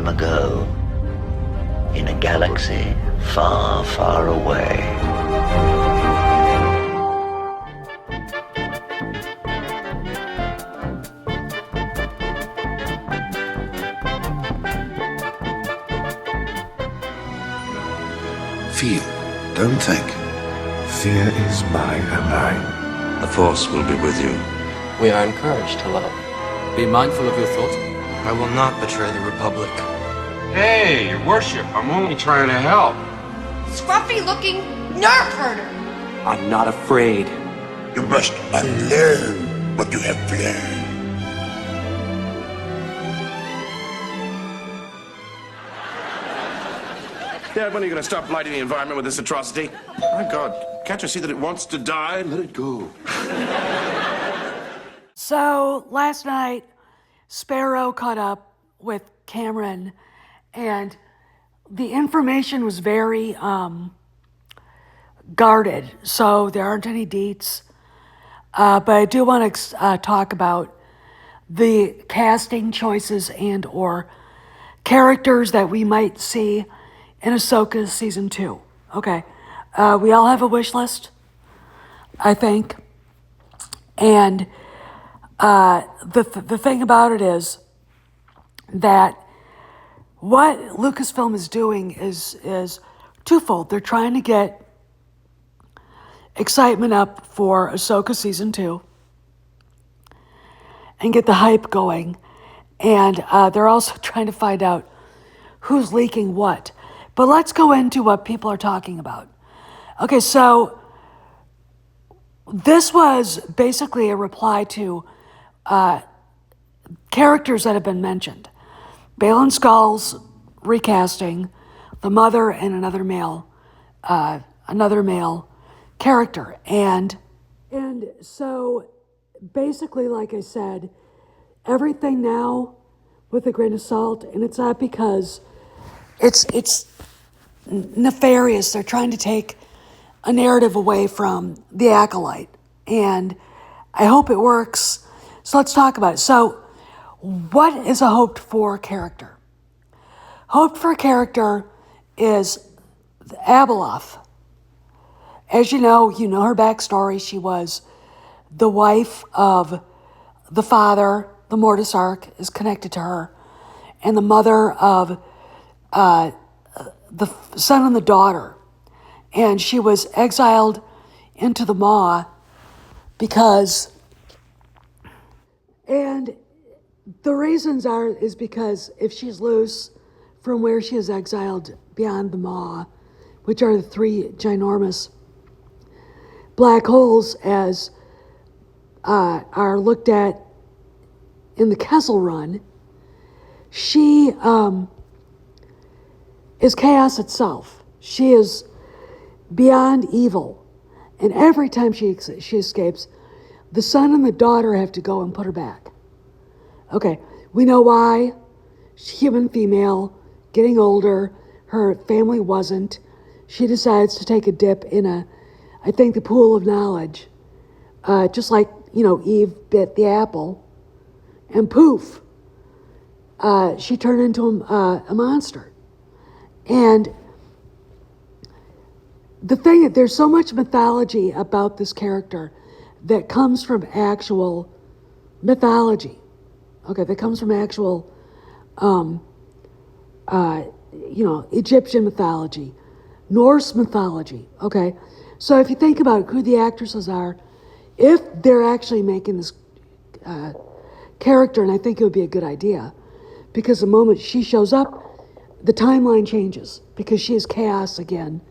time ago, in a galaxy far, far away. Feel, don't think. Fear is my ally. The Force will be with you. We are encouraged to love. Be mindful of your thoughts. I will not betray the Republic. Hey, your worship, I'm only trying to help. Scruffy-looking nerf herder. I'm not afraid. You must unlearn what you have learned. Dad, when are you going to stop blighting the environment with this atrocity? My God, can't you see that it wants to die? Let it go. So last night, Sparrow caught up with Cameron, and the information was very guarded, so there aren't any deets. But I do want to talk about the casting choices and or characters that we might see in Ahsoka Season 2. Okay. We all have a wish list, I think. And the thing about it is that what Lucasfilm is doing is twofold. They're trying to get excitement up for Ahsoka Season 2 and get the hype going. And they're also trying to find out who's leaking what. But let's go into what people are talking about. Okay, so this was basically a reply to characters that have been mentioned. Baylan Skoll's recasting, the mother and another male character. And so basically, like I said, everything now with a grain of salt, and it's not because it's nefarious. They're trying to take a narrative away from the Acolyte, and I hope it works. So let's talk about it. So what is a hoped for character? Hoped for character is Abeloth. As you know her backstory. She was the wife of the father. The Mortis arc is connected to her, and the mother of the son and the daughter. And she was exiled into the Maw because, and the reasons is because if she's loose from where she is exiled beyond the Maw, which are the three ginormous black holes as are looked at in the Kessel Run, she is chaos itself. She is beyond evil. And every time she escapes, the son and the daughter have to go and put her back. Okay, we know why. She's human female, getting older. Her family wasn't. She decides to take a dip in I think, the pool of knowledge. Just like, Eve bit the apple. And poof, she turned into a monster. And the thing, there's so much mythology about this character that comes from actual mythology. Okay, that comes from actual, Egyptian mythology, Norse mythology. Okay, so if you think about who the actresses are, if they're actually making this character, and I think it would be a good idea, because the moment she shows up, the timeline changes because she is chaos again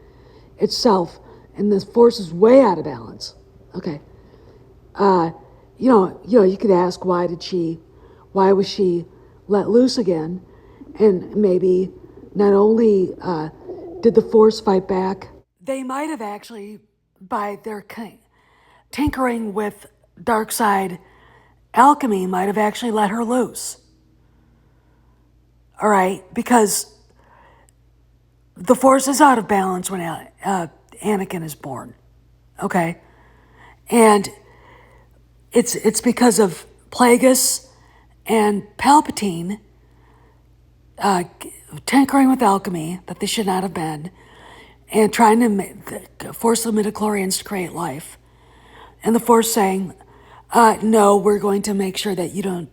itself, and the Force is way out of balance. Okay, you could ask why was she let loose again, and maybe not only did the Force fight back, they might have actually, by their tinkering with dark side alchemy, might have actually let her loose. All right, because the Force is out of balance when Anakin is born. Okay, and it's because of Plagueis and Palpatine tinkering with alchemy that they should not have been, and trying to force the midichlorians to create life. And the Force saying, no, we're going to make sure that you don't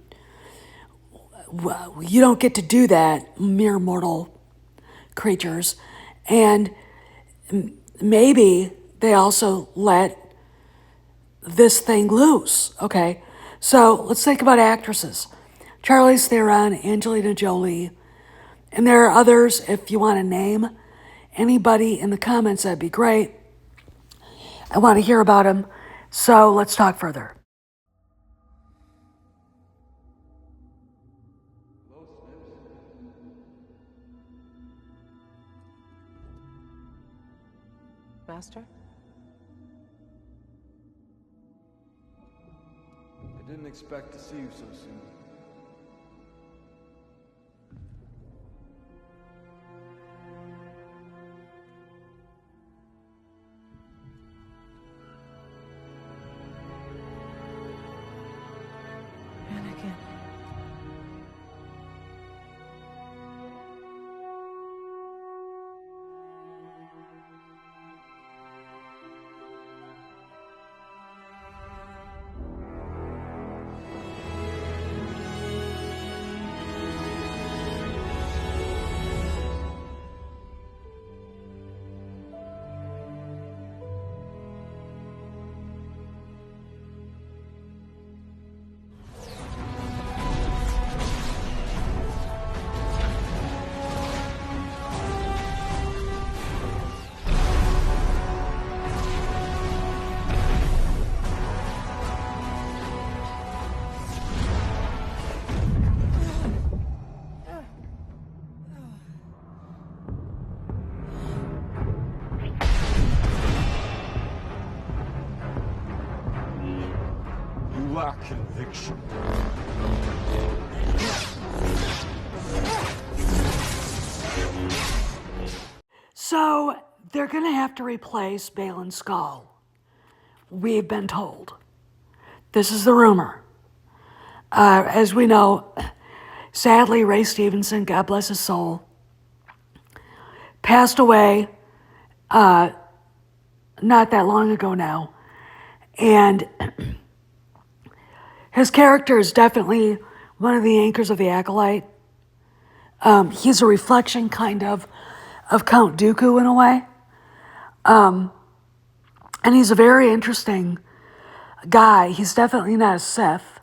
get to do that, mere mortal creatures. And maybe they also let this thing loose, okay? So let's think about actresses. Charlize Theron, Angelina Jolie, and there are others. If you want to name anybody in the comments, that'd be great. I want to hear about them. So let's talk further. Master? I didn't expect to see you so soon. Anakin. Lack conviction. So they're going to have to replace Baylan Skoll. We've been told. This is the rumor. As we know, sadly, Ray Stevenson, God bless his soul, passed away not that long ago now. And his character is definitely one of the anchors of the Acolyte. He's a reflection, kind of Count Dooku in a way. And he's a very interesting guy. He's definitely not a Sith.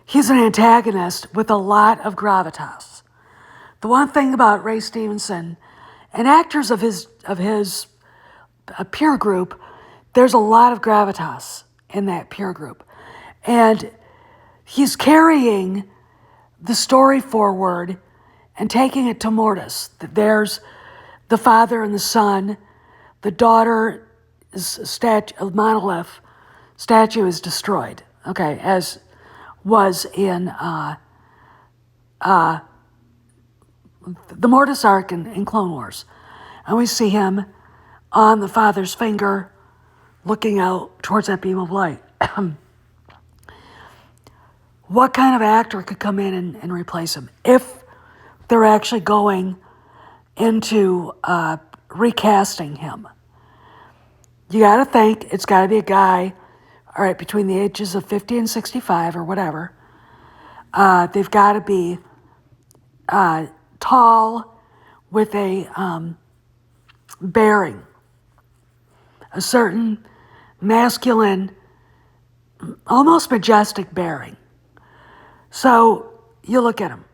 He's an antagonist with a lot of gravitas. The one thing about Ray Stevenson and actors of his peer group, there's a lot of gravitas in that peer group. And he's carrying the story forward and taking it to Mortis. There's the father and the son. The daughter's monolith statue is destroyed, okay, as was in the Mortis arc in Clone Wars. And we see him on the father's finger looking out towards that beam of light. What kind of actor could come in and replace him if they're actually going into recasting him? You got to think it's got to be a guy, all right, between the ages of 50 and 65 or whatever. They've got to be tall with a bearing, a certain masculine, almost majestic bearing. So you look at him,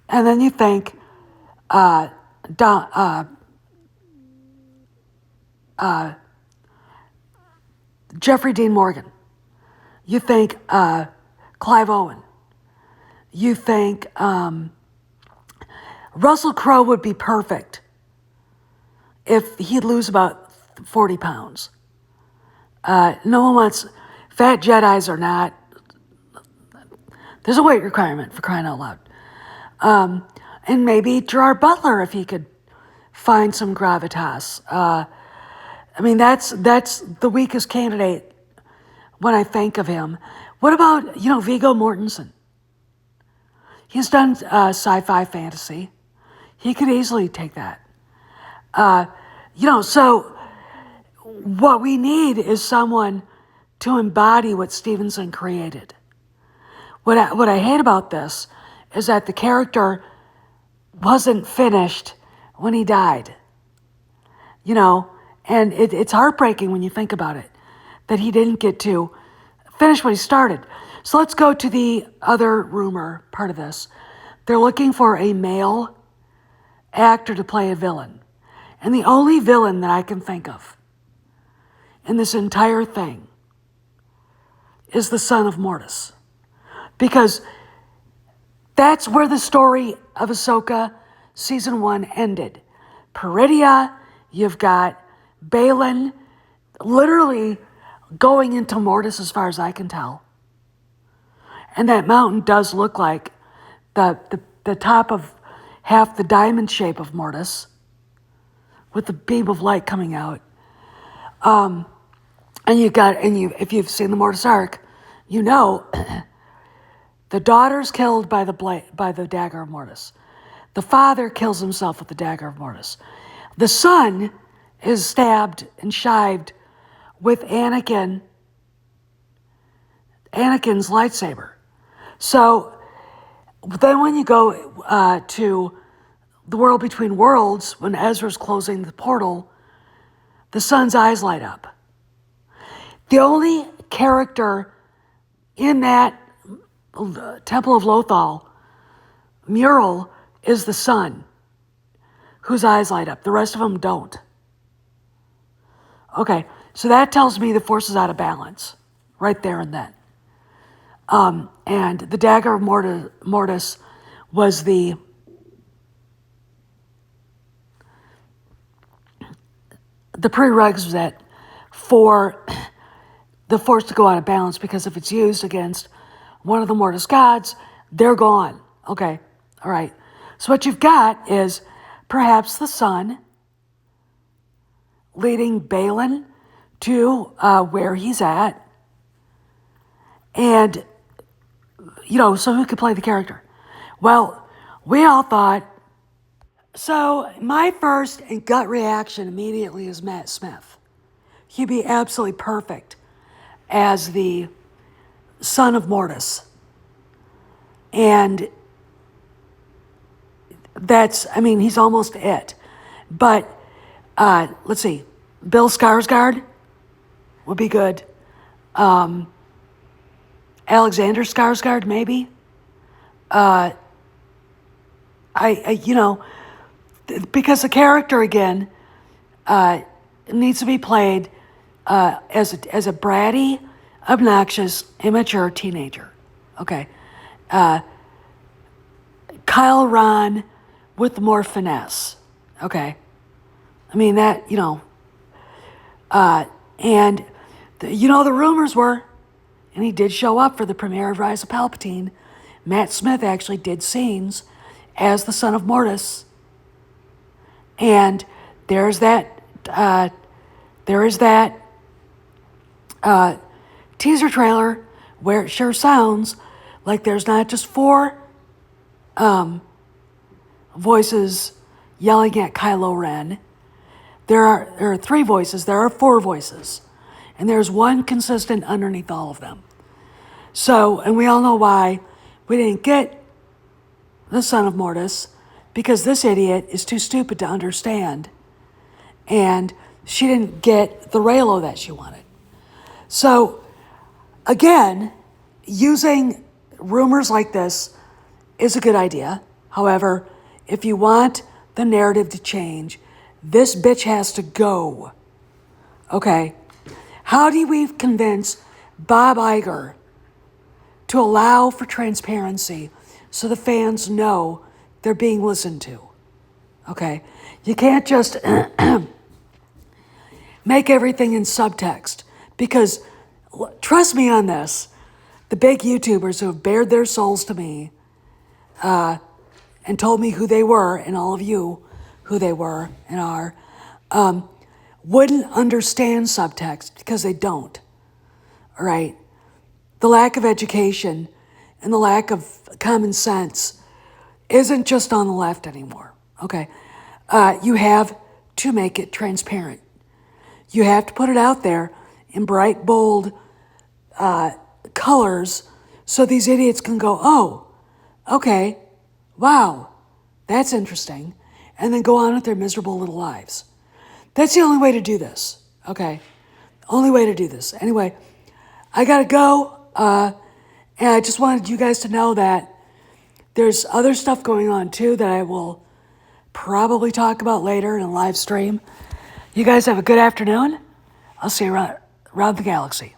and then you think Jeffrey Dean Morgan. You think Clive Owen. You think Russell Crowe would be perfect if he'd lose about 40 pounds. No one wants, fat Jedis are not, there's a weight requirement for crying out loud. And maybe Gerard Butler if he could find some gravitas. I mean, that's the weakest candidate when I think of him. What about, Viggo Mortensen? He's done sci-fi fantasy. He could easily take that. So what we need is someone to embody what Stevenson created. What I hate about this is that the character wasn't finished when he died. And it's heartbreaking when you think about it, that he didn't get to finish what he started. So let's go to the other rumor part of this. They're looking for a male actor to play a villain. And the only villain that I can think of in this entire thing is the son of Mortis. Because that's where the story of Ahsoka season 1 ended. Peridia, you've got Balin literally going into Mortis as far as I can tell. And that mountain does look like the top of half the diamond shape of Mortis with the beam of light coming out. And if you've seen the Mortis arc, the daughter's killed by the dagger of Mortis. The father kills himself with the dagger of Mortis. The son is stabbed and shived with Anakin's lightsaber. So then when you go to the world between worlds, when Ezra's closing the portal, the son's eyes light up. The only character in that Temple of Lothal mural is the son, whose eyes light up. The rest of them don't. Okay, so that tells me the Force is out of balance, right there and then. And the dagger of Mortis was the prerequisite for the Force to go out of balance, because if it's used against one of the Mortis gods, they're gone. Okay, all right. So what you've got is perhaps the son leading Balin to where he's at. And, so who could play the character? Well, we all thought, so my first and gut reaction immediately is Matt Smith. He'd be absolutely perfect as the son of Mortis. And he's almost it. But let's see, Bill Skarsgård would be good. Alexander Skarsgård, maybe. Because the character again needs to be played as a bratty, obnoxious, immature teenager. Okay. Kyle Ron with more finesse. Okay. And the rumors were, and he did show up for the premiere of Rise of Palpatine, Matt Smith actually did scenes as the son of Mortis. And there is that teaser trailer where it sure sounds like there's not just 4 voices yelling at Kylo Ren. There are 3 voices. There are 4 voices. And there's one consistent underneath all of them. So, and we all know why we didn't get the son of Mortis, because this idiot is too stupid to understand. And she didn't get the Reylo that she wanted. So, again, using rumors like this is a good idea. However, if you want the narrative to change, this bitch has to go. Okay? How do we convince Bob Iger to allow for transparency so the fans know they're being listened to? Okay? You can't just make everything in subtext, because trust me on this, the big YouTubers who have bared their souls to me and told me who they were, and all of you who they were and are, wouldn't understand subtext because they don't. All right? The lack of education and the lack of common sense isn't just on the left anymore, okay? You have to make it transparent. You have to put it out there in bright, bold colors so these idiots can go, oh, okay, wow, that's interesting, and then go on with their miserable little lives. That's the only way to do this, okay? Only way to do this. Anyway, I gotta go, and I just wanted you guys to know that there's other stuff going on too that I will probably talk about later in a live stream. You guys have a good afternoon. I'll see you around the galaxy.